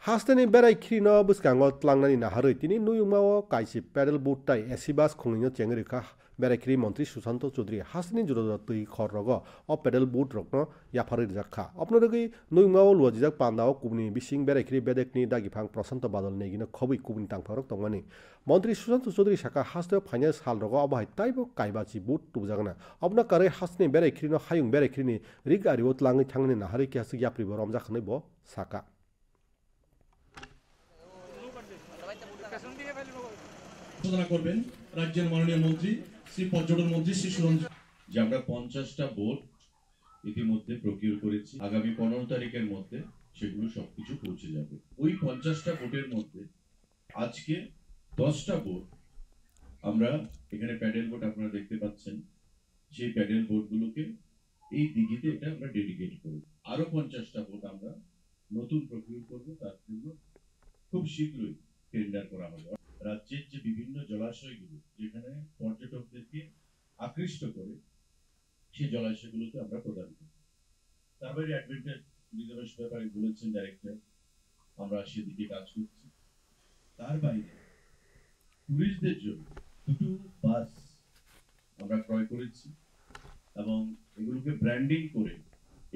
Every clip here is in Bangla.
Hastani berai krino buskango tlangnani naharoi tini nuyungmao kaisi pedal boat tai esibas khongnino chengri kha berai kri মন্ত্রী সুশান্ত চৌধুরী হাসনি জুরো তুই খররগ অ পেডেল বুট রকনো ইয়াফারি জাখা অপনরগি নuyungmao luajijak pandao kubni bising berai kri bedekni dagifang প্রশান্ত বাদল নেগিনো খবই কুবনি টাংফারক তংমানি মন্ত্রী সুশান্ত চৌধুরী শাখা হাসতে ফাইনান্স হালরগ অবাহাই তাইবো কাইবাচি বুট তুবজাগনা অবনা কারে হাসনি বেrai kri no hayung berai kri ni rig ariwo tlangi thangni nahari ki hasik yapribo romjakhnai bo saka ঘোষণা করবেন রাজ্যের মাননীয় মন্ত্রী শ্রী পর্যটন মন্ত্রী শ্রী সুরঞ্জন। যে আমরা 50টা বোট ইতিমধ্যে প্রকিউর করেছি, আগামী 15 তারিখের মধ্যে সেগুলো সবকিছু পৌঁছে যাবে। ওই 50টা বোটের মধ্যে আজকে 10টা বোট আমরা এখানে প্যাডেল বোট আপনারা দেখতে পাচ্ছেন, সেই প্যাডেল বোটগুলোকে এই দিঘিতে এটা আমরা ডেডিকেট করব। আরো 50টা বোট আমরা নতুন প্রকিউর করব, তার জন্য খুব শীঘ্রই টেন্ডার করা হবে। রাজ্যের যে বিভিন্ন জলাশয়গুলো যেখানে পর্যটকদেরকে আকৃষ্ট করে, সেই জলাশয়গুলোতে আমরা প্রদান করি। তার বাইরে অ্যাডভেঞ্চার ট্যুরিজমের ব্যাপারে বলেছেন ডাইরেক্টর, আমরা সেদিকে কাজ করছি। তার বাইরে ট্যুরিস্টদের জন্য দুটো বাস আমরা ক্রয় করেছি এবং এগুলোকে ব্র্যান্ডিং করে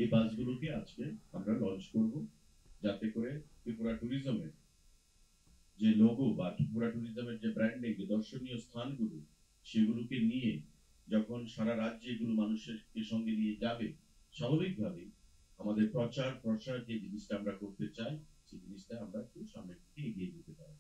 এই বাসগুলোকে আজকে আমরা লঞ্চ করব, যাতে করে ত্রিপুরা ট্যুরিজমের যে লোগো বা ত্রিপুরা ট্যুরিজমের যে ব্র্যান্ডিং, যে দর্শনীয় স্থানগুলো, সেগুলোকে নিয়ে যখন সারা রাজ্যে এগুলো মানুষের সঙ্গে নিয়ে যাবে, স্বাভাবিকভাবেই আমাদের প্রচার প্রসার যে জিনিসটা আমরা করতে চাই, সেই জিনিসটা আমরা একটু সামনের দিকে এগিয়ে যেতে পারি।